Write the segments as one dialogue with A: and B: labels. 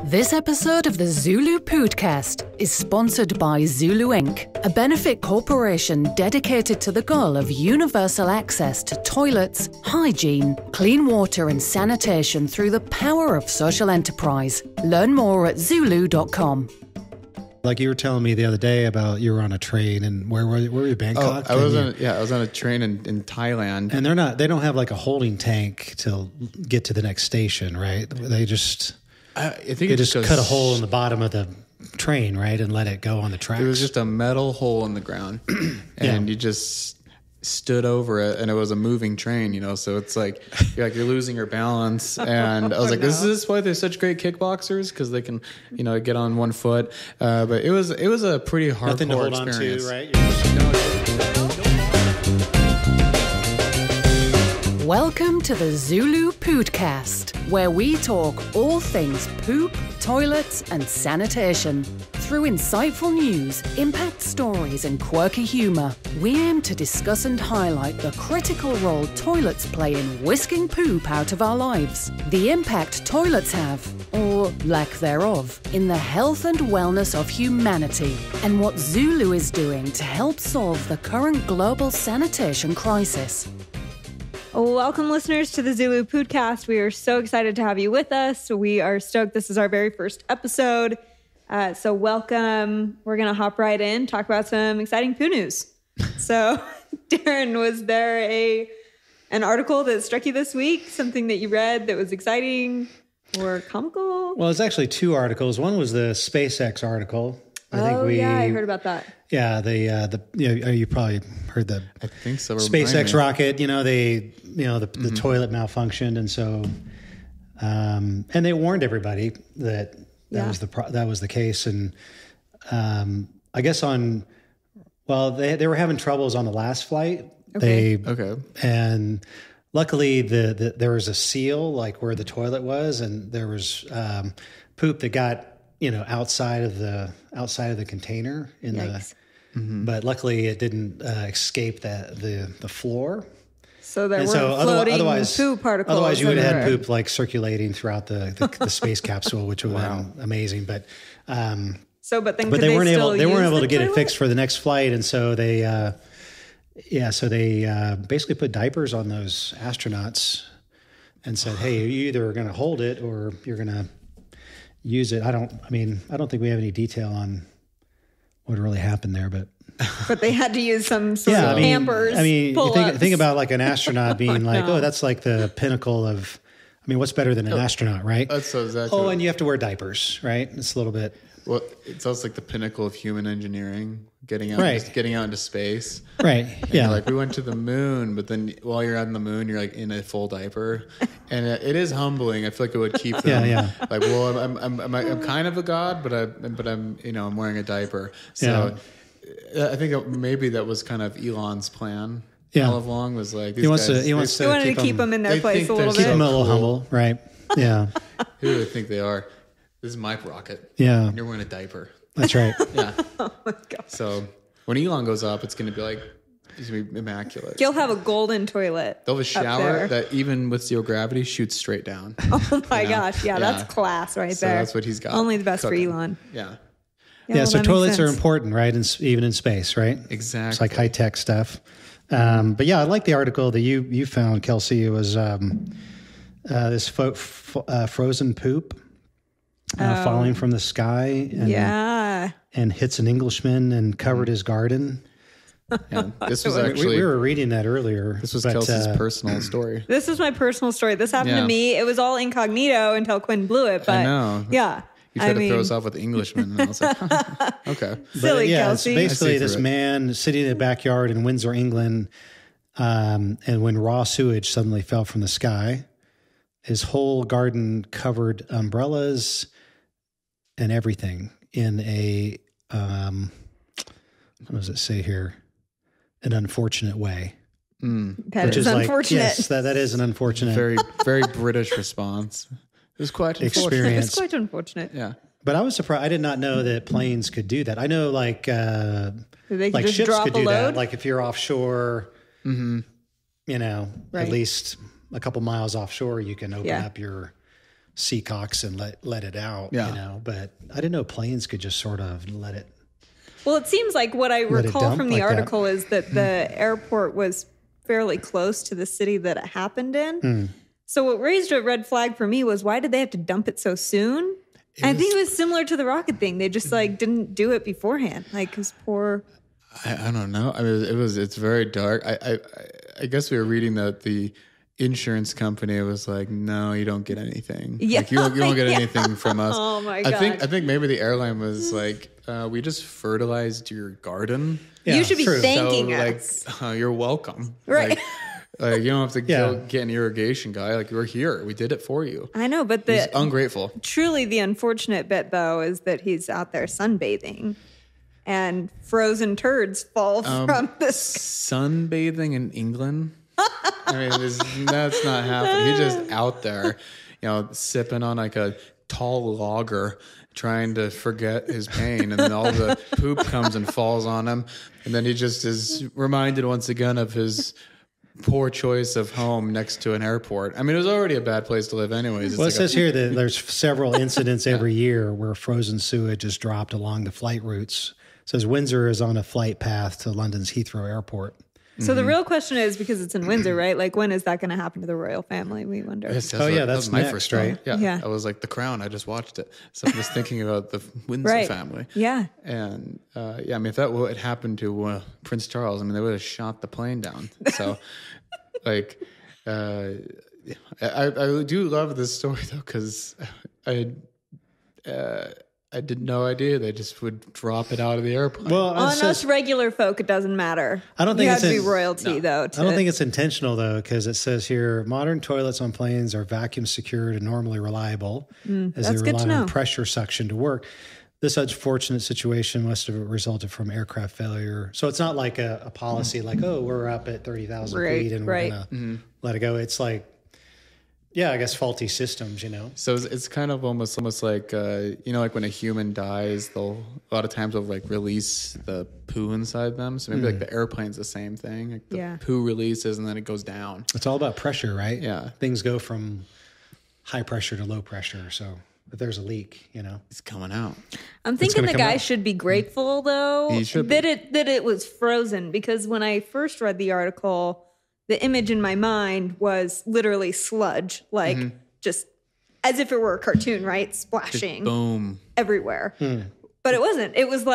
A: This episode of the ZuLoo Pōōdcast is sponsored by ZuLoo Inc., a benefit corporation dedicated to the goal of universal access to toilets, hygiene, clean water and sanitation through the power of social enterprise. Learn more at ZuLoo.com.
B: Like you were telling me the other day about you were on a train, and where were you? Bangkok?
C: I was on a train in Thailand.
B: And they don't have like a holding tank to get to the next station, right? They just...
C: I think
B: they just cut a hole in the bottom of the train, right, and let it go on the tracks.
C: It was just a metal hole in the ground, and you just stood over it, and it was a moving train, so it's like you're losing your balance. And I was this is why they're such great kickboxers, because they can get on one foot. But it was a pretty hardcore
B: Nothing to hold
C: experience.
B: on to, right?
A: Welcome to the ZuLoo Pōōdcast, where we talk all things poop, toilets, and sanitation. Through insightful news, impact stories, and quirky humour, we aim to discuss and highlight the critical role toilets play in whisking poop out of our lives, the impact toilets have, or lack thereof, in the health and wellness of humanity, and what ZuLoo is doing to help solve the current global sanitation crisis.
D: Welcome, listeners, to the ZuLoo Pōōdcast. We are so excited to have you with us. We are stoked. This is our very first episode. So welcome. We're going to hop right in, talk about some exciting poo news. So, Darren, was there an article that struck you this week? Something that you read that was exciting or comical?
B: Well, it's actually two articles. One was the SpaceX article.
D: I heard about that.
B: Yeah, you probably heard the
C: I think so.
B: SpaceX rocket. The toilet malfunctioned, and so and they warned everybody that was the case. And I guess they were having troubles on the last flight. And luckily there was a seal like where the toilet was, and there was poop that got outside of the container in
D: Yikes.
B: But luckily it didn't escape the floor.
D: So there weren't floating poo particles.
B: Otherwise you would have had poop like circulating throughout the space capsule, which would have been amazing. But they weren't able to get it fixed for the next flight, and so they basically put diapers on those astronauts and said, "Hey, you're either going to hold it or you're going to use it." I don't think we have any detail on what really happened there, but
D: they had to use some sort of Pampers.
B: You think about like an astronaut being that's like the pinnacle of. What's better than an astronaut, right?
C: That's so exactly.
B: Oh, and you have to wear diapers, right? It's a little bit.
C: Well, it's also like the pinnacle of human engineering, getting out into space.
B: Right. Yeah.
C: We went to the moon, but then while you're on the moon, you're in a full diaper, and it is humbling. I feel like it would keep them. I'm kind of a god, but I'm wearing a diaper. So I think maybe that was kind of Elon's plan.
B: Yeah.
C: All along was like
B: he wanted to
D: keep them in their place a little bit.
B: Keep them a little humble, right? Yeah.
C: Who do they think they are? This is my rocket.
B: Yeah.
C: And you're wearing a diaper.
B: That's right.
C: Yeah.
D: Oh my God.
C: So when Elon goes up, it's going to be it's going to be immaculate.
D: He'll have a golden toilet.
C: They'll have a shower that even with zero gravity shoots straight down.
D: Oh my gosh. Yeah, that's class right there.
C: So that's what he's got.
D: Only the best
C: cooking.
D: for Elon.
C: Yeah.
B: So toilets are important, right? Even in space, right?
C: Exactly.
B: It's like high-tech stuff. But yeah, I like the article that you found, Kelsey. It was this frozen poop falling from the sky and hits an Englishman and covered his garden.
C: Yeah, this was actually...
B: We were reading that earlier.
C: This was Kelsey's personal story.
D: This is my personal story. This happened to me. It was all incognito until Quinn blew it. But
C: I know.
D: Yeah.
C: You tried to throw us off with Englishmen, and I was like, okay.
D: Silly Kelsey.
B: It's basically this man sitting in the backyard in Windsor, England, and when raw sewage suddenly fell from the sky, his whole garden covered umbrellas and everything in a, what does it say here? An unfortunate way.
D: That is unfortunate.
B: Yes, that is an unfortunate.
C: Very, very British response. It was quite
B: experience.
D: It's quite unfortunate.
C: Yeah.
B: But I was surprised. I did not know that planes could do that. I know like
D: just
B: ships
D: drop
B: could
D: a
B: do
D: load?
B: that. Like if you're offshore, at least a couple miles offshore, you can open up your seacocks and let it out, but I didn't know planes could just sort of let it.
D: Well, it seems like what I recall from the article is that the airport was fairly close to the city that it happened in. So what raised a red flag for me was, why did they have to dump it so soon? I think it was similar to the rocket thing. They just didn't do it beforehand. Cause poor.
C: I don't know. I mean, it's very dark. I guess we were reading that the insurance company was like, no, you don't get anything. Yeah. You don't get anything from us.
D: Oh my God.
C: I think maybe the airline was like, we just fertilized your garden.
D: Yeah, you should be thanking us.
C: You're welcome.
D: Right.
C: You don't have to get an irrigation guy. We're here. We did it for you.
D: I know, but
C: he's ungrateful.
D: Truly the unfortunate bit, though, is that he's out there sunbathing and frozen turds fall from the sky.
C: Sunbathing in England? I mean, that's not happening. He's just out there, sipping on a tall lager, trying to forget his pain, and then all the poop comes and falls on him, and then he just is reminded once again of his poor choice of home next to an airport. I mean, it was already a bad place to live anyways.
B: It says here that there's several incidents every year where frozen sewage is dropped along the flight routes. It says Windsor is on a flight path to London's Heathrow Airport.
D: So the real question is, because it's in Windsor, right? When is that going to happen to the royal family? We wonder.
B: That's my first, right?
C: Yeah. I was like, The Crown. I just watched it. So I'm just thinking about the Windsor family.
D: Yeah.
C: And I mean, if that had happened to Prince Charles, I mean, they would have shot the plane down. So, I do love this story though, because I had no idea they just would drop it out of the airplane.
B: Well,
D: on us regular folk, it doesn't matter.
B: I don't think
D: you have to be royalty, though.
B: I don't think it's intentional, though, because it says here, modern toilets on planes are vacuum secured and normally reliable, as they rely on pressure suction to work. This unfortunate situation must have resulted from aircraft failure. So it's not like a policy we're up at 30,000 feet and we're going to let it go. It's like, I guess faulty systems,
C: So it's kind of almost like, like when a human dies, a lot of times they'll release the poo inside them. So maybe the airplane's the same thing. The poo releases and then it goes down.
B: It's all about pressure, right?
C: Yeah.
B: Things go from high pressure to low pressure. So if there's a leak,
C: it's coming out.
D: I'm thinking the guy should be grateful, though, that it was frozen, because when I first read the article, the image in my mind was literally sludge, just as if it were a cartoon, right? Splashing.
C: Just boom.
D: Everywhere. But it wasn't. It was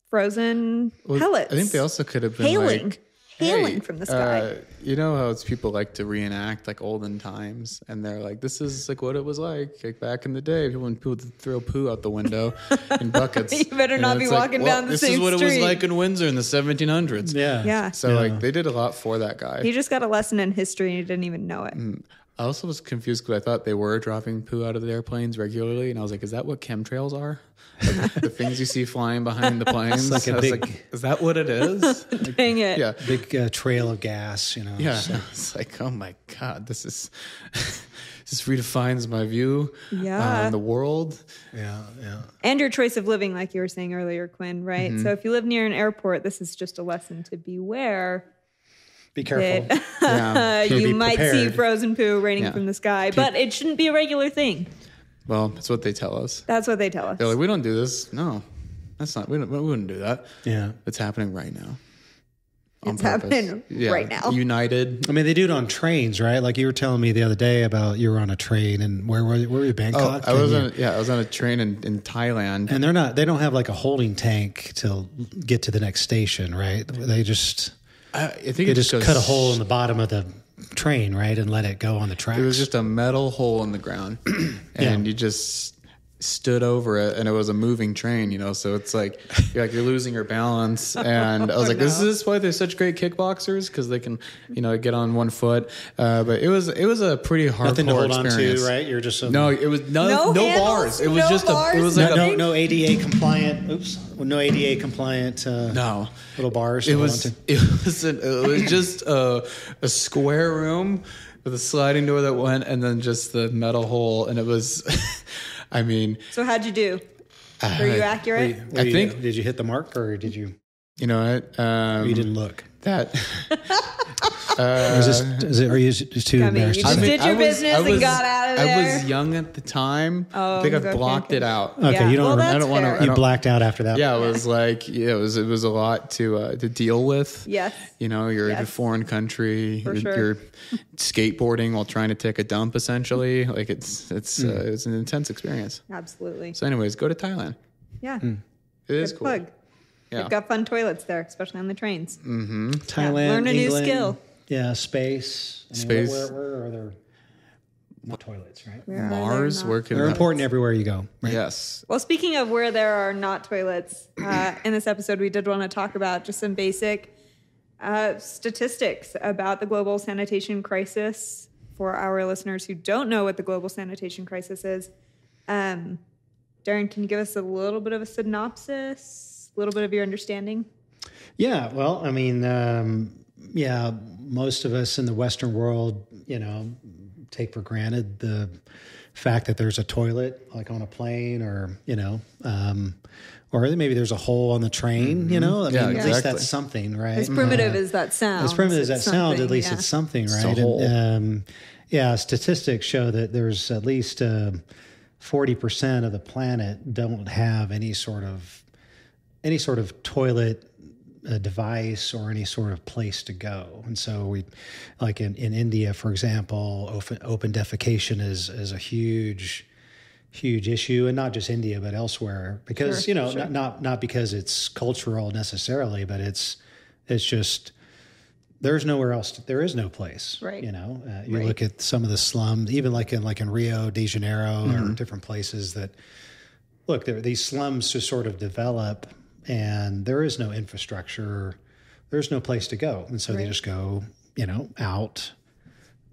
D: frozen pellets.
C: I think they also could have been
D: hailing from the sky.
C: You know how people like to reenact olden times, and they're like, this is what it was like back in the day. When people would throw poo out the window in buckets.
D: You better not be walking down the same street.
C: This is what it was like in Windsor in the 1700s.
D: Yeah.
C: So they did a lot for that guy.
D: He just got a lesson in history and he didn't even know it.
C: I also was confused because I thought they were dropping poo out of the airplanes regularly, and I was like, is that what chemtrails are? The things you see flying behind the planes? Is that what it is?
D: Dang it.
C: Yeah.
B: Big trail of gas,
C: Yeah. So. It's oh my God, this redefines my view on the world.
B: Yeah.
D: And your choice of living, like you were saying earlier, Quinn, right? So if you live near an airport, this is just a lesson to beware.
B: Be careful.
D: You might see frozen poo raining from the sky, but it shouldn't be a regular thing.
C: Well, that's what they tell us.
D: That's what they tell us.
C: They're like, we don't do this. No, that's not. We wouldn't do that.
B: Yeah,
C: it's happening right now.
D: It's happening right now.
C: United.
B: I mean, they do it on trains, right? Like you were telling me the other day about you were on a train, and where were you? Bangkok.
C: I was on a train in Thailand,
B: and they don't have a holding tank to get to the next station, right? They just.
C: I think
B: they just cut a hole in the bottom of the train, right, and let it go on the tracks.
C: It was just a metal hole in the ground, and you just stood over it, and it was a moving train, so it's you're losing your balance. And I was this is why they're such great kickboxers, because they can get on one foot. But it was a pretty hardcore
B: nothing to hold
C: experience.
B: On to, right? You're just
C: no, it was no bars. It was just
D: bars,
C: it was
B: no ADA compliant. No ADA compliant.
C: No
B: little bars.
C: It was just a square room with a sliding door that went, and then just the metal hole, and it was. I mean,
D: so how'd you do? Were you accurate?
B: I think. Did you hit the mark, or did you?
C: You know what?
B: You didn't look.
C: That
B: Are you just too embarrassed?
D: You just did your business and got out of there.
C: I was young at the time. I think I blocked it out.
B: Okay,
D: yeah.
B: you don't.
D: Well,
B: I don't want to. You blacked out after that.
C: Yeah, it was like it was a lot to deal with.
D: Yes.
C: You're in a foreign country. You're skateboarding while trying to take a dump. Essentially, like it's an intense experience.
D: Absolutely.
C: So, anyways, go to Thailand.
D: Yeah.
C: It is cool.
D: Plug.
C: Yeah.
D: They've got fun toilets there, especially on the trains.
C: Mm-hmm.
B: Thailand,
D: learn a
B: England,
D: new skill.
B: Yeah, space.
C: Space.
B: Where are there? Not toilets, right?
C: Mars.
B: They're important everywhere you go. Right?
C: Yes.
D: Well, speaking of where there are not toilets, in this episode, we did want to talk about just some basic statistics about the global sanitation crisis for our listeners who don't know what the global sanitation crisis is. Darren, can you give us a little bit of a synopsis, a little bit of your understanding?
B: Yeah, well, I mean, most of us in the Western world, take for granted the fact that there's a toilet, like on a plane, or or maybe there's a hole on the train.
C: Mm-hmm.
B: At least that's something, right?
D: As primitive as that sounds.
B: As primitive as that sounds, at least it's something, right?
C: It's a hole.
B: And, statistics show that there's at least 40% of the planet don't have any sort of toilet device or any sort of place to go. And so we, like in India, for example, open defecation is a huge issue, and not just India, but elsewhere, because, not because it's cultural necessarily, but it's just, there's nowhere else. There is no place,
D: right?
B: You look at some of the slums, even like in Rio de Janeiro or different places that, look, these slums just sort of develop, and there is no infrastructure. There's no place to go. And so they just go, out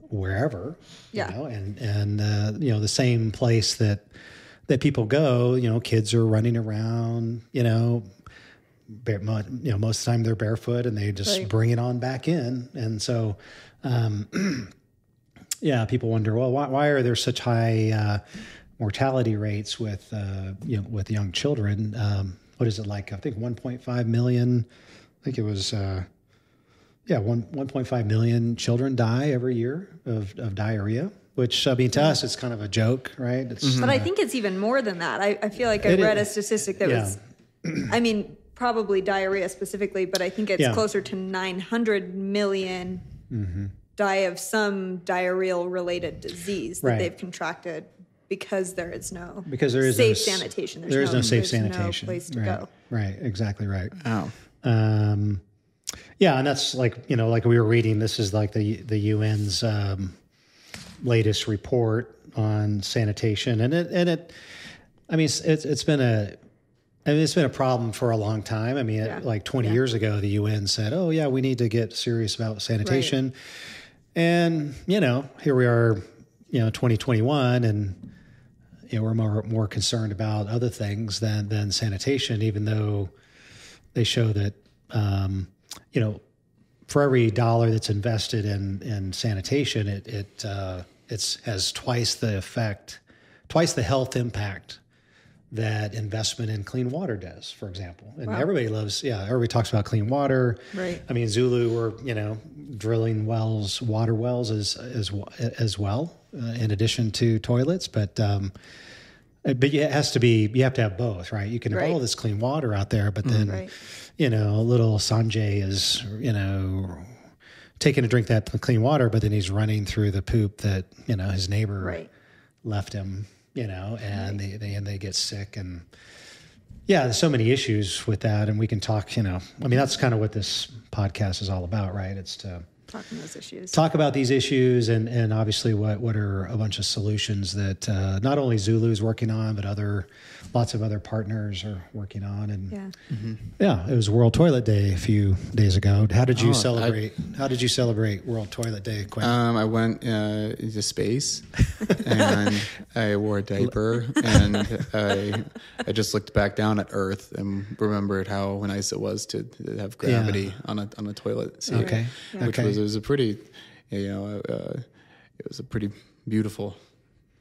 B: wherever, and the same place that people go, kids are running around, most of the time they're barefoot and they just bring it on back in. And so, people wonder, well, why are there such high mortality rates with young children? What is it like? I think 1.5 million. I think it was 1.5 million children die every year of diarrhea. Which, I mean, to us, it's kind of a joke, right?
D: But I think it's even more than that. I feel like I read a statistic that was, I mean, probably diarrhea specifically, but I think it's closer to 900 million die of some diarrheal-related disease that they've contracted. Because there is no safe sanitation.
B: There is no safe sanitation.
D: No place to go.
B: Right, exactly right.
C: Oh.
B: And that's like we were reading. This is like the UN's latest report on sanitation, and it's been a problem for a long time. I mean, like 20 years ago, the UN said, "Oh yeah, we need to get serious about sanitation," and here we are, 2021, and we're more concerned about other things than sanitation, even though they show that, for every dollar that's invested in sanitation, it has twice the health impact that investment in clean water does, for example. And everybody talks about clean water.
D: Right.
B: I mean, ZuLoo, we're, drilling water wells as well, in addition to toilets, but you have to have both, right? You can have all this clean water out there, but then, little Sanjay is, taking a drink that clean water, but then he's running through the poop that, his neighbor left him, and they get sick. And there's so many issues with that. And we can talk, that's kind of what this podcast is all about, right? It's to talk about these issues and obviously what are a bunch of solutions that not only ZuLoo is working on, but lots of other partners are working on. And it was World Toilet Day a few days ago. How did you celebrate? How did you celebrate World Toilet Day, Quentin?
C: I went into space and I wore a diaper and I just looked back down at Earth and remembered how nice it was to have gravity on a toilet seat.
B: Okay.
C: Which was a pretty, it was a pretty beautiful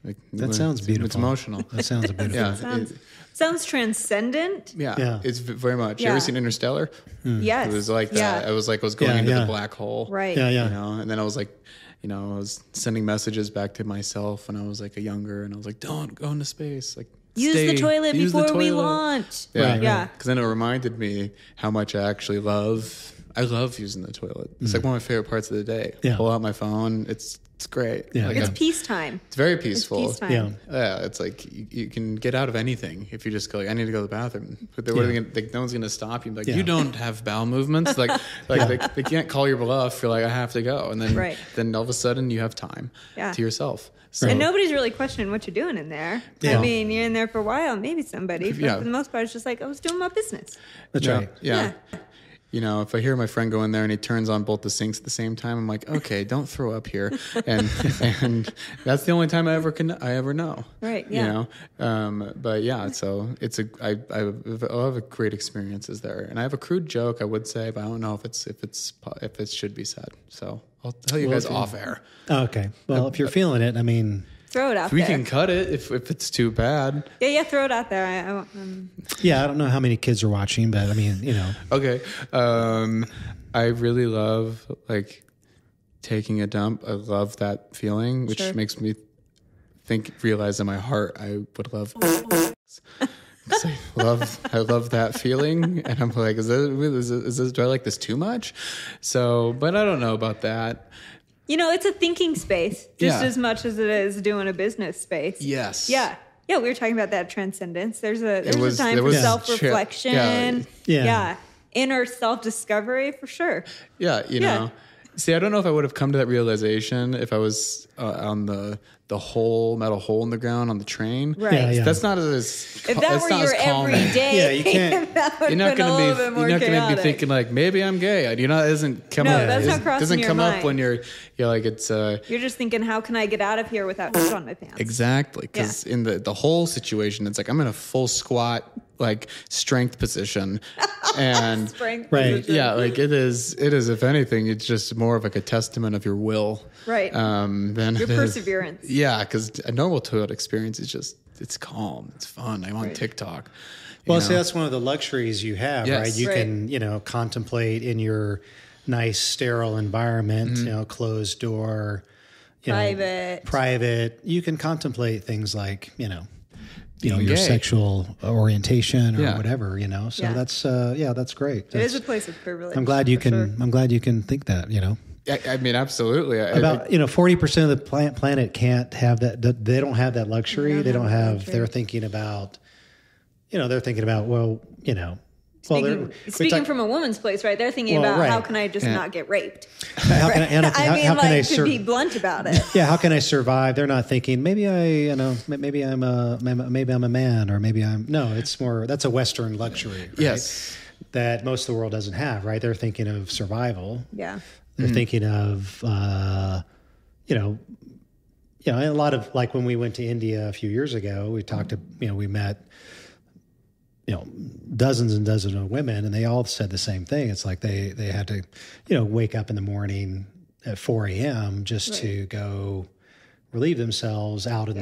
C: Like,
B: that sounds beautiful.
C: It's emotional.
B: That sounds beautiful.
D: Sounds transcendent.
C: Yeah. It's very much. You ever seen Interstellar?
D: Yes.
C: It was like that. It was like I was going into the black hole.
D: Right.
B: Yeah.
C: You know, and then I was like, I was sending messages back to myself when I was like a younger, and I was like, don't go into space. Like,
D: use the toilet before we launch.
C: Yeah. Because then it reminded me how much I actually love. I love using the toilet. It's like one of my favorite parts of the day.
B: Yeah.
C: Pull out my phone. It's great.
B: Yeah.
C: Like,
D: It's peacetime.
C: it's very peaceful.
D: It's peacetime.
C: Yeah, it's like you can get out of anything if you just go like, I need to go to the bathroom. But what are they gonna, like, no one's going to stop you. Like, you don't have bowel movements. Like they can't call your bluff. You're like, I have to go. And then then all of a sudden you have time to yourself. So,
D: and nobody's really questioning what you're doing in there.
B: Yeah.
D: I mean, you're in there for a while, maybe somebody. But for the most part, it's just like, I was doing my business.
B: That's right.
C: Yeah. If I hear my friend go in there and he turns on both the sinks at the same time, I'm like, okay, don't throw up here. And that's the only time I ever know.
D: Right. Yeah.
C: But yeah, so I have great experiences there, and I have a crude joke I would say, but I don't know if it should be said. So I'll tell you guys off air.
B: Okay. Well, if you're feeling it, I mean,
D: throw it out
C: we
D: there.
C: can cut it if it's too bad.
D: Yeah, throw it out there.
B: I don't know how many kids are watching, but I mean,
C: Okay. I really love like taking a dump. I love that feeling, which makes me realize in my heart I would love. I love that feeling, and I'm like, is this? Do I like this too much? So, but I don't know about that.
D: It's a thinking space just as much as it is doing a business space.
C: Yes.
D: Yeah. Yeah, we were talking about that transcendence. There's a time for self-reflection. Yeah. Inner self-discovery for sure.
C: Yeah, See, I don't know if I would have come to that realization if I was on the metal hole in the ground on the train.
D: Right.
B: Yeah.
C: That's not as
D: if that were your everyday,
B: you can't.
C: You're not going to be thinking like, maybe I'm gay. That doesn't come up.
D: That's not crossing
C: doesn't
D: your
C: come
D: mind.
C: up when you're like it's.
D: You're just thinking, how can I get out of here without shit on my pants?
C: Exactly, because in the whole situation, it's like I'm in a full squat like strength position, and
D: Position.
C: yeah, like it is. If anything, it's just more of like a testament of your will,
D: right?
C: Than
D: your perseverance.
C: Yeah, because a normal toilet experience is just it's calm, it's fun. I'm on TikTok.
B: Well, see, that's one of the luxuries you have, right? You
D: can,
B: contemplate in your nice, sterile environment, closed door, private. You can contemplate things like, your
C: gay.
B: Sexual orientation or whatever, So that's great.
D: It is a place of privilege.
B: I'm glad you can think that,
C: I mean, absolutely.
B: About 40% of the planet can't have that. They don't have that luxury. They don't have. They're thinking about.
D: Speaking from a woman's place, right? They're thinking about how can I just not get raped?
B: How can I
D: to be blunt about it.
B: Yeah, how can I survive? They're not thinking maybe maybe I'm a man, or maybe I'm no. It's more that's a Western luxury, right?
C: Yes,
B: that most of the world doesn't have, right? They're thinking of survival.
D: Yeah.
B: They're thinking of, a lot of like when we went to India a few years ago, we talked to, we met, dozens and dozens of women, and they all said the same thing. It's like they had to, wake up in the morning at 4 a.m. just to go relieve themselves out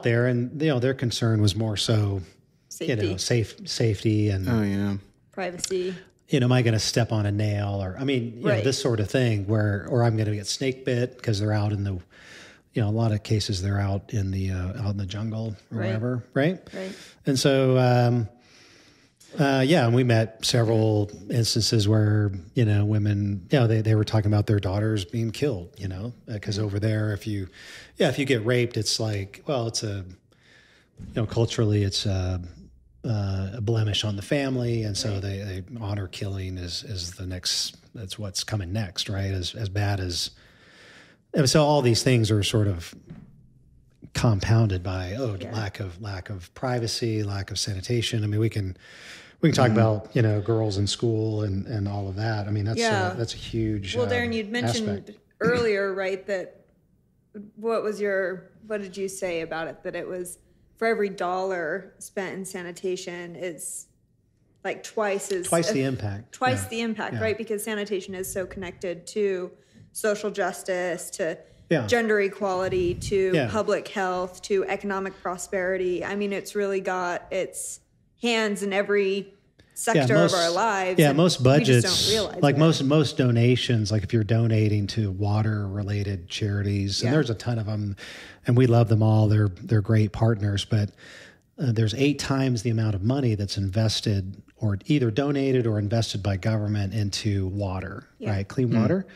B: there. And, their concern was more so, safety and
D: privacy.
B: Am I going to step on a nail, or this sort of thing, or I'm going to get snake bit because they're out in the, a lot of cases they're out in the jungle or whatever, right?
D: Right.
B: And so, and we met several instances where women, they were talking about their daughters being killed, because over there, if you get raped, it's like, well, it's culturally, it's a blemish on the family, and so they honor killing is the next. That's what's coming next, right? As bad as, and so all these things are sort of compounded by lack of privacy, lack of sanitation. I mean, we can talk about girls in school and all of that. I mean, that's a huge.
D: Well, Darren, you'd mentioned earlier, right? That what did you say about it? That it was. For every dollar spent in sanitation is like twice the impact. The impact, right? Because sanitation is so connected to social justice, to gender equality to public health to economic prosperity. I mean, it's really got its hands in every sector of our lives.
B: Yeah, most budgets,
D: we just don't realize
B: like most donations, like if you're donating to water-related charities, and there's a ton of them, and we love them all. They're great partners, but there's 8 times the amount of money that's invested or either donated or invested by government into water, right? Clean water,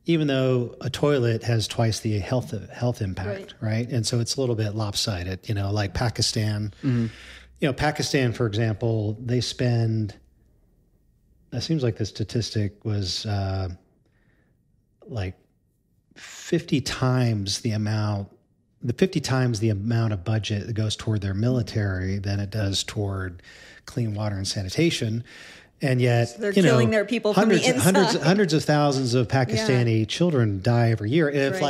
B: even though a toilet has twice the health impact, right? And so it's a little bit lopsided, like Pakistan. Pakistan, for example, they spend, it seems like the statistic was like 50 times the amount of budget that goes toward their military than it does toward clean water and sanitation. And yet,
D: so they're killing their people from the inside.
B: Hundreds of thousands of Pakistani children die every year. If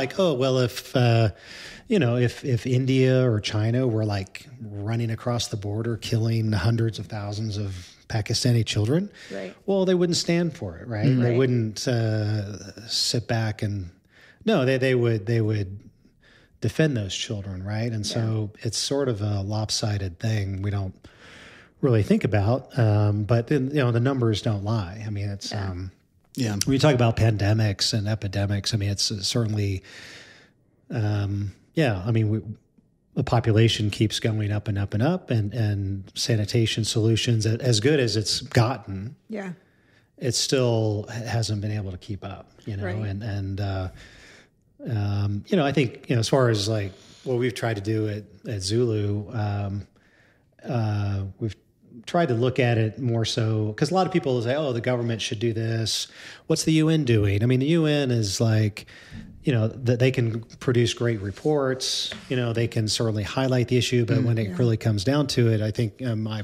B: if India or China were like running across the border, killing hundreds of thousands of Pakistani children, well, they wouldn't stand for it, right? They wouldn't sit back and they would defend those children, right? And so it's sort of a lopsided thing we don't really think about, but then, the numbers don't lie. I mean, it's when you talk about pandemics and epidemics, I mean, it's certainly the population keeps going up and up and up, and sanitation solutions, as good as it's gotten, it still hasn't been able to keep up, I think, as far as like what we've tried to do at ZuLoo, we've tried to look at it more so because a lot of people say, oh, the government should do this. What's the UN doing? I mean, the UN is like, that they can produce great reports, they can certainly highlight the issue, but when it really comes down to it, I think my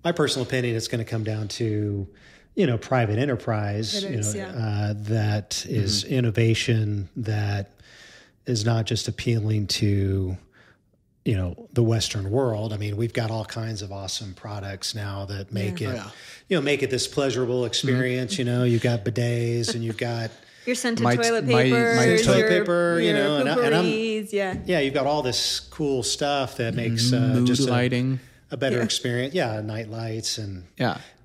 B: personal opinion, it's going to come down to, private enterprise, that is innovation that is not just appealing to, the Western world. I mean, we've got all kinds of awesome products now that make it, make it this pleasurable experience. You've got bidets and you've got
D: your scented toilet paper,
B: my toilet paper,
D: and
B: you've got all this cool stuff that makes
C: mood
B: just
C: lighting
B: a better experience. Yeah, night lights and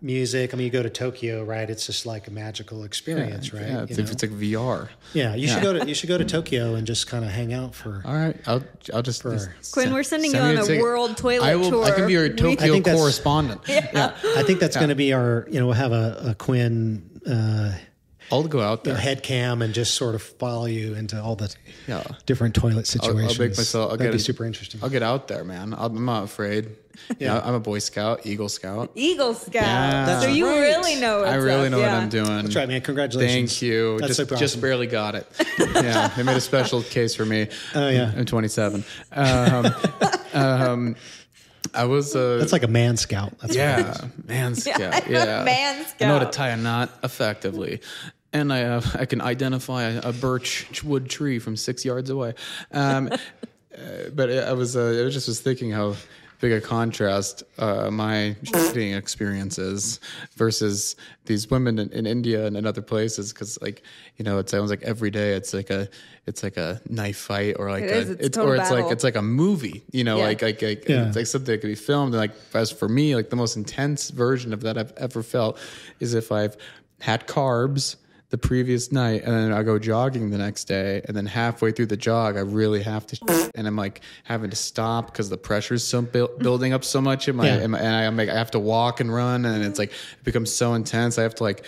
B: music. I mean, you go to Tokyo, right? It's just like a magical experience, right?
C: Yeah, it's like VR.
B: Yeah, you should go to Tokyo and just kind of hang out for.
C: All right, I'll just
D: Quinn, we're sending you on a world toilet tour.
C: I can be your Tokyo correspondent.
B: I think that's going to be our. We'll have a Quinn.
C: I'll go out there,
B: head cam, and just sort of follow you into all the different toilet situations.
C: I'll make myself.
B: That'd be super interesting.
C: I'll get out there, man. I'm not afraid. I'm a Boy Scout, Eagle Scout.
D: Yeah. So you really know what's
C: I really
D: up.
C: know what I'm doing.
B: That's right, man. Congratulations.
C: Thank you.
B: That's super awesome.
C: Just barely got it. They made a special case for me.
B: Oh, yeah.
C: I'm 27. I was
B: that's like a man scout. That's
C: man scout. Yeah,
D: man scout.
C: I know how to tie a knot effectively. And I can identify a birch wood tree from 6 yards away. But I was thinking how big a contrast my shooting experiences versus these women in India and in other places, because it sounds like every day it's like a knife fight or like it's like a movie, it's like something that could be filmed. And like as for me, like the most intense version of that I've ever felt is if I've had carbs the previous night and then I go jogging the next day, and then halfway through the jog I really have to and I'm like having to stop because the pressure's so building up so much in my and I have to walk and run, and it's like it becomes so intense. I have to like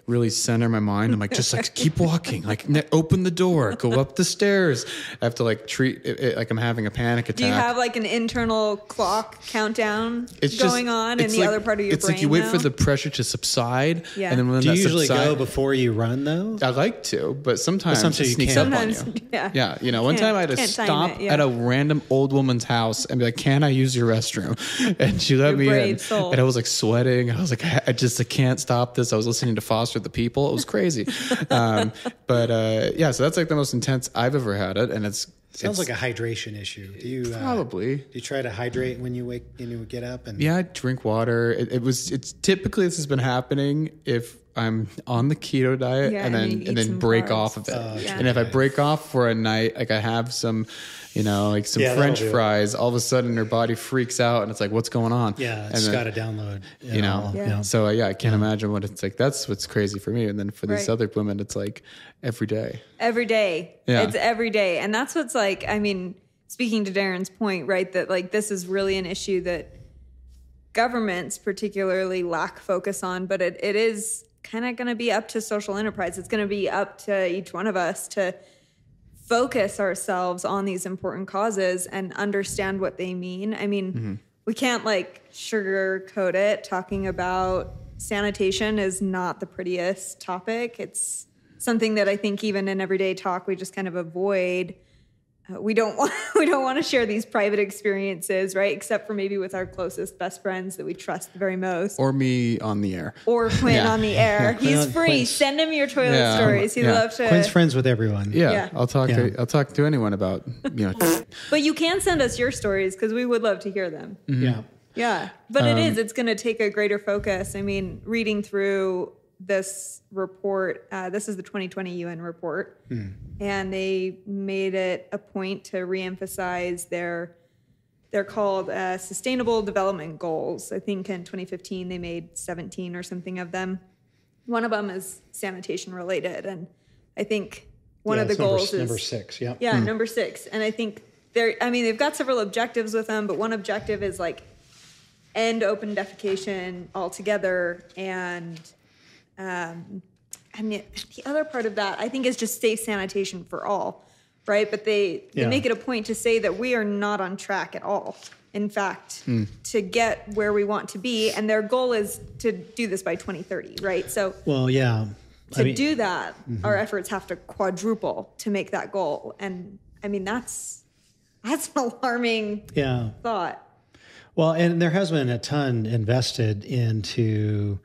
C: really center my mind. I'm like just like keep walking, like open the door, go up the stairs. I have to like treat it like I'm having a panic attack.
D: Do you have like an internal clock countdown going on in the other part of your brain?
C: It's like you wait for the pressure to subside, and then when
B: do you usually go before you run though?
C: I like to, but sometimes it sneaks up on you. Yeah. One time I had to stop at a random old woman's house and be like, "Can I use your restroom?" And she let me in, and I was like sweating. I was like, I can't stop this. I was listening to Foster the People. It was crazy. So that's like the most intense I've ever had it, and
B: Sounds like a hydration issue. Do you
C: probably
B: do you try to hydrate when you get up? And
C: I drink water. It's typically this has been happening if I'm on the keto diet and then break off of it. And if I break off for a night, like I have some, like some French fries, all of a sudden her body freaks out and it's like, what's going on?
B: Yeah. It's got to download,
C: So I can't imagine what it's like. That's what's crazy for me. And then for these other women, it's like every day.
D: Every day.
C: Yeah.
D: It's every day. And that's what's like, I mean, speaking to Darren's point, right? That like, this is really an issue that governments particularly lack focus on, but it is kind of going to be up to social enterprise. It's going to be up to each one of us to focus ourselves on these important causes and understand what they mean. I mean, we can't like sugarcoat it. Talking about sanitation is not the prettiest topic. It's something that I think even in everyday talk, we just kind of avoid. We don't want to share these private experiences, right? Except for maybe with our closest best friends that we trust the very most.
C: Or me on the air.
D: Or Quinn on the air. He's free.
B: Quinn's,
D: Send him your toilet stories. He'd love to.
B: Quinn's friends with everyone.
C: Yeah. I'll talk to anyone about,
D: But you can send us your stories because we would love to hear them.
B: Yeah.
D: Yeah. But it's going to take a greater focus. I mean, reading through this report, this is the 2020 UN report, and they made it a point to reemphasize they're called Sustainable Development Goals. I think in 2015 they made 17 or something of them. One of them is sanitation related, and I think one of the goals is
B: number 6. Yeah,
D: number 6. And I think they've got several objectives with them, but one objective is like end open defecation altogether, and the other part of that, I think, is just safe sanitation for all, right? But they make it a point to say that we are not on track at all. In fact, to get where we want to be, and their goal is to do this by 2030, right? So, do that, our efforts have to quadruple to make that goal. And I mean, that's an alarming thought.
B: Well, and there has been a ton invested into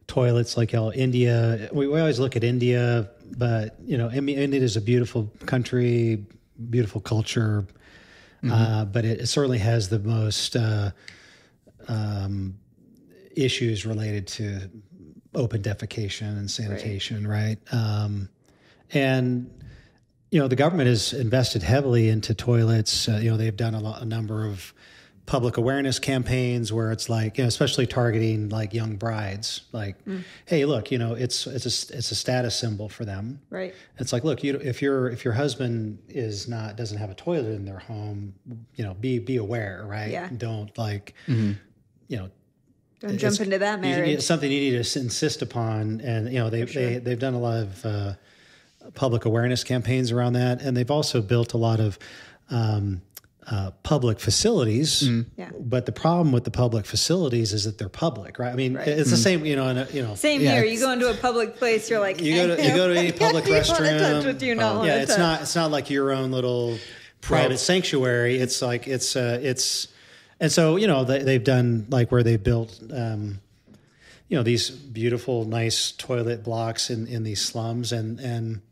B: toilets, like India. We always look at India, but India is a beautiful country, beautiful culture, but it certainly has the most issues related to open defecation and sanitation, right? And the government has invested heavily into toilets. They've done a number of public awareness campaigns where it's like, especially targeting like young brides, like, hey, look, it's a status symbol for them.
D: Right.
B: It's like, look, if your husband doesn't have a toilet in their home, be aware, right?
D: Yeah.
B: Don't like,
D: don't jump into that marriage.
B: It's something you need to insist upon. And, they've done a lot of public awareness campaigns around that. And they've also built a lot of, public facilities, but the problem with the public facilities is that they're public, right? I mean, it's the same,
D: Same here. You go into a public place, you're like,
B: you go to any public restroom.
D: Touch with you,
B: it's not like your own little private sanctuary. It's like and so they've done like where they've built these beautiful, nice toilet blocks in these slums, and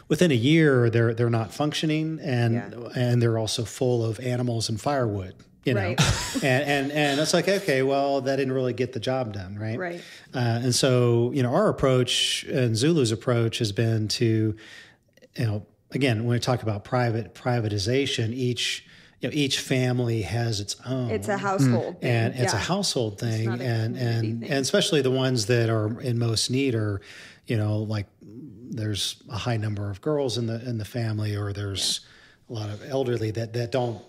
B: within a year, they're not functioning, and they're also full of animals and firewood. Right. and it's like, okay, well, that didn't really get the job done, right?
D: Right.
B: And so our approach and ZuLoo's approach has been to, again, when we talk about privatization, each family has its own.
D: It's a household thing.
B: And it's a household thing, and especially the ones that are in most need are, like, there's a high number of girls in the family, or there's a lot of elderly that don't,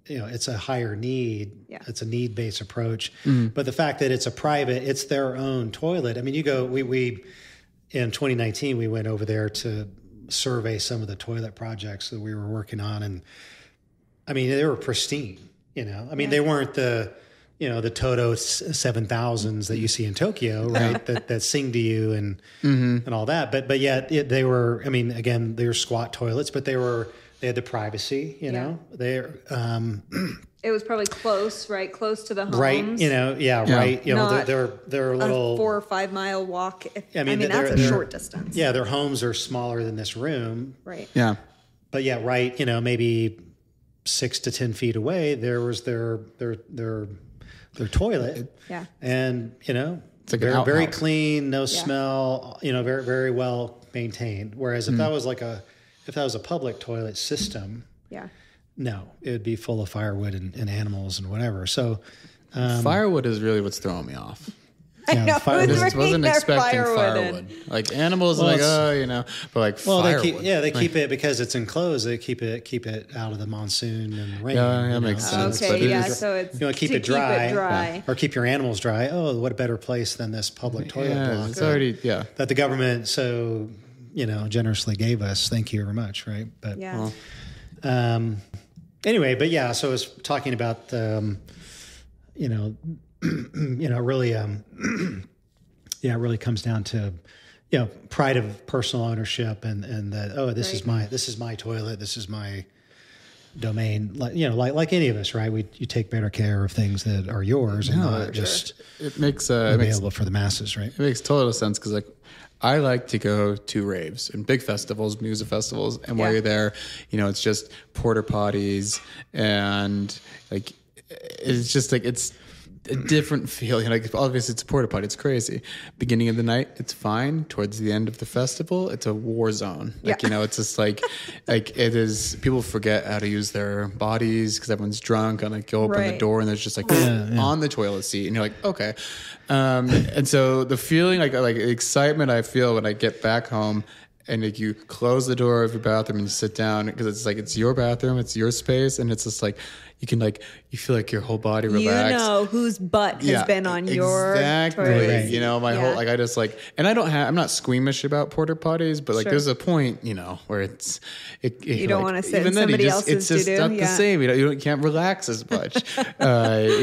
B: it's a higher need. Yeah. It's a need-based approach. But the fact that it's their own toilet. I mean, we in 2019, we went over there to survey some of the toilet projects that we were working on. And I mean, they were pristine, they weren't the Toto 7000s that you see in Tokyo, right? that sing to you and all that. But yet they were, again, they were squat toilets, but they had the privacy,
D: it was probably close, right? Close to the homes.
B: Right. Right. They're a little
D: 4 or 5 mile walk. That's a short distance.
B: Yeah. Their homes are smaller than this room.
D: Right.
C: Yeah.
B: But right. Maybe 6 to 10 feet away, there was their toilet.
D: Yeah.
B: And,
C: It's like
B: very clean, no smell, very, very well maintained. Whereas if that was a public toilet system, no, it would be full of firewood and animals and whatever. So
C: firewood is really what's throwing me off.
D: I know.
C: I just wasn't expecting firewood. Like animals, but like firewood.
B: They keep it because it's enclosed. They keep it out of the monsoon and rain.
C: Yeah, that makes sense.
D: Okay, so it's
B: keep it dry, or keep your animals dry. Oh, what a better place than this public toilet block
C: it's already that
B: the government so generously gave us. Thank you very much. Right, but anyway, but so I was talking about really, it really comes down to, pride of personal ownership and that, this is my toilet. This is my domain. Like any of us, right? You take better care of things that are yours and not just
C: it makes
B: available for the masses, right?
C: It makes total sense. 'Cause I like to go to raves and big festivals, music festivals. And while you're there, it's just porta potties and it's just it's a different feeling. Obviously it's a porta potty. It's crazy. Beginning of the night, it's fine. Towards the end of the festival, it's a war zone. It's just it is, people forget how to use their bodies because everyone's drunk and you open the door and there's just on the toilet seat and you're like, okay. And so the feeling, excitement I feel when I get back home and you close the door of your bathroom and you sit down because it's your bathroom, it's your space, and it's just you can you feel like your whole body relaxed.
D: Whose butt has been on your toilet.
C: My whole I just and I'm not squeamish about porta potties, but there's a point where you
D: don't want to sit in somebody else's
C: it's just not the same. You can't relax as much. But I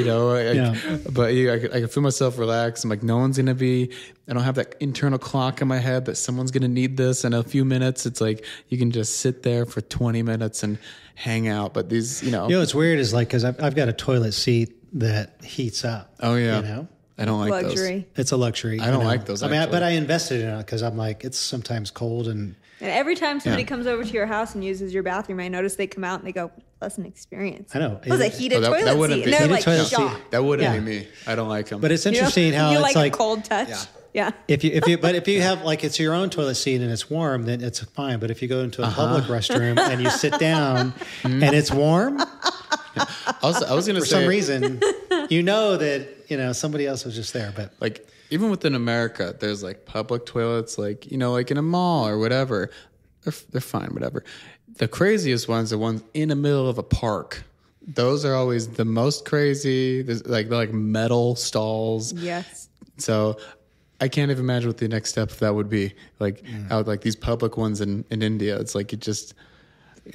C: can feel myself relax. I'm no one's gonna be. I don't have that internal clock in my head that someone's gonna need this in a few minutes. It's you can just sit there for 20 minutes and hang out. But these,
B: what's weird is because I've got a toilet seat that heats up.
C: Oh yeah. I don't like
D: luxury.
C: those.
B: It's a luxury.
C: I don't like those.
B: But I invested in it because I'm it's sometimes cold and
D: every time somebody comes over to your house and uses your bathroom, I notice they come out and they go, "Pleasant experience."
B: I know.
D: It was a heated toilet seat, and they're shocked.
C: That wouldn't be me. I don't like them.
B: But it's interesting how
D: you
B: it's
D: a cold touch. Yeah.
B: If you have it's your own toilet seat and it's warm, then it's fine. But if you go into a public restroom and you sit down and it's warm,
C: I was going to say,
B: for some reason, that somebody else was just there. But
C: even within America, there's public toilets, in a mall or whatever. They're fine, whatever. The craziest ones are ones in the middle of a park. Those are always the most crazy. There's they're metal stalls.
D: Yes.
C: So I can't even imagine what the next step of that would be. Out these public ones in India. It's it just,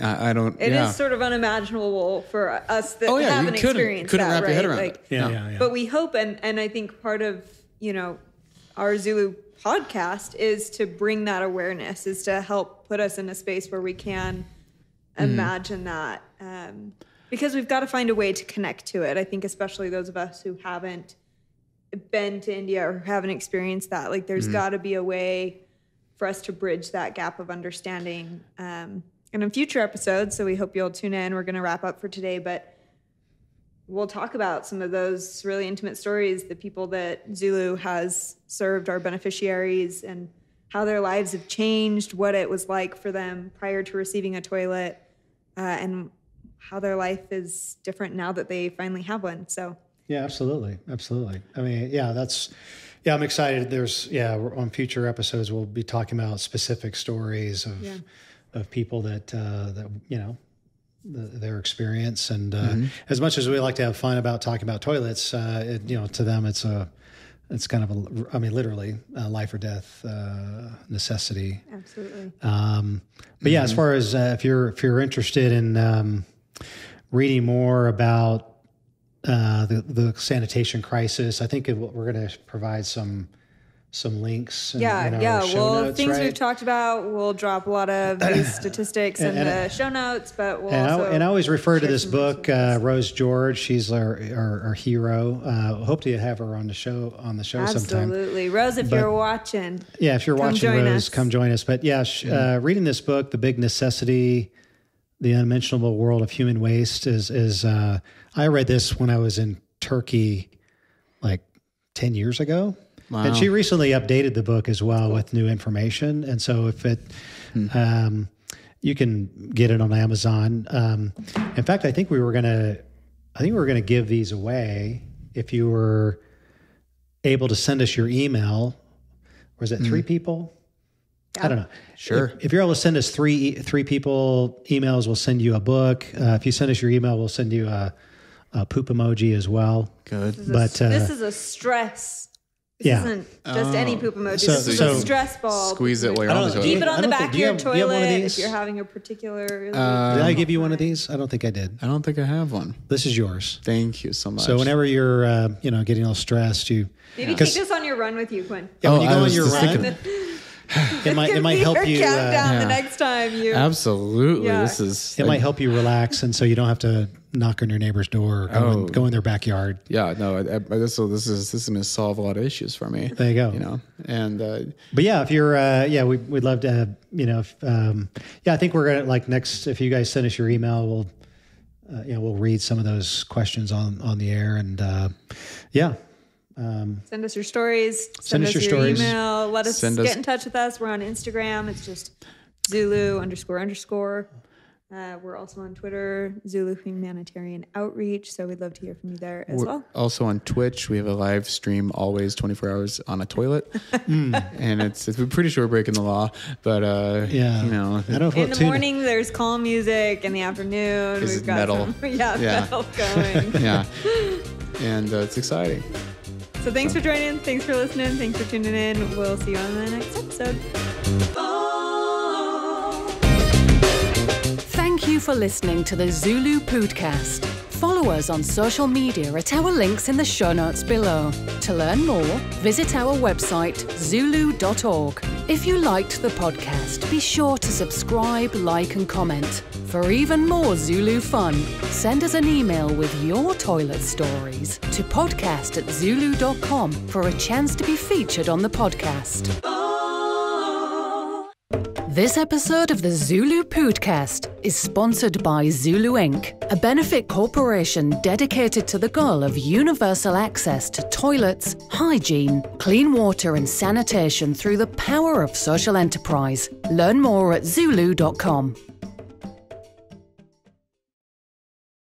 C: I don't.
D: It is sort of unimaginable for us that haven't experienced
C: couldn't
D: that.
C: Wrap your head around it.
B: Yeah.
D: But we hope, and I think part of our ZuLoo podcast is to bring that awareness, is to help put us in a space where we can imagine that, because we've got to find a way to connect to it. I think especially those of us who haven't been to India or haven't experienced that, there's got to be a way for us to bridge that gap of understanding. And in future episodes, so we hope you'll tune in. We're going to wrap up for today, but we'll talk about some of those really intimate stories, the people that ZuLoo has served, our beneficiaries, and how their lives have changed, what it was like for them prior to receiving a toilet, and how their life is different now that they finally have one. So
B: yeah, absolutely. I mean, I'm excited. On future episodes, we'll be talking about specific stories of people that their experience. And as much as we like to have fun about talking about toilets, to them, it's kind of literally a life or death necessity.
D: Absolutely.
B: But as far as if you're interested in reading more about the sanitation crisis, I think we're going to provide some links.
D: Well,
B: notes,
D: things
B: right?
D: We've talked about, we'll drop a lot of these statistics in the show notes, but we'll
B: I always refer to this book, Rose George. She's our hero. Hope to have her on the show sometime.
D: Absolutely. Rose, if you're watching.
B: Yeah, if you're watching, Rose, come join us. But reading this book, The Big Necessity, The Unmentionable World of Human Waste is I read this when I was in Turkey 10 years ago.
C: Wow.
B: And she recently updated the book as well with new information. And so if it, you can get it on Amazon. In fact, I think we were going to give these away if you were able to send us your email. Or is it 3 people? I don't know.
C: Sure.
B: If you're able to send us three people emails, we'll send you a book. If you send us your email, we'll send you a poop emoji as well.
C: Good.
D: This is a stress. This isn't just any poop emoji. This is a stress ball.
C: Squeeze it while you're on the toilet.
D: Keep it on the back of your
B: do you have one of
D: toilet
B: these?
D: if you're having a particular...
B: Did I give you one of these? I don't think I did.
C: I don't think I have one.
B: This is yours.
C: Thank you so much.
B: So whenever you're, getting all stressed, you...
D: Maybe take this on your run with you, Quinn.
B: Yeah, when you go on your run... It might help you
D: countdown the next time you
C: absolutely
B: it might help you relax, and so you don't have to knock on your neighbor's door or go in their backyard.
C: This is going to solve a lot of issues for me.
B: There you go.
C: And
B: but if you're we'd love to I think we're gonna next, if you guys send us your email, we'll read some of those questions on the air, and
D: send us your stories.
B: Send us your
D: stories. Email. Let us get in touch with us. We're on Instagram. It's just ZuLoo__. We're also on Twitter, ZuLoo Humanitarian Outreach. So we'd love to hear from you there as well.
C: Also on Twitch, we have a live stream always 24 hours on a toilet. And we're pretty sure we're breaking the law, but
B: I don't
D: in the morning, there's calm music. In the afternoon, we've got
C: metal.
D: Metal going.
C: And it's exciting.
D: So thanks for joining. Thanks for listening. Thanks for tuning in. We'll see you on the next episode.
A: Thank you for listening to the ZuLoo Pōōdcast. Follow us on social media at our links in the show notes below. To learn more, visit our website, ZuLoo.org. If you liked the podcast, be sure to subscribe, like, and comment. For even more ZuLoo fun, send us an email with your toilet stories to podcast@zuloo.com for a chance to be featured on the podcast. This episode of the ZuLoo Pōōdcast is sponsored by ZuLoo Inc., a benefit corporation dedicated to the goal of universal access to toilets, hygiene, clean water and sanitation through the power of social enterprise. Learn more at zuloo.com.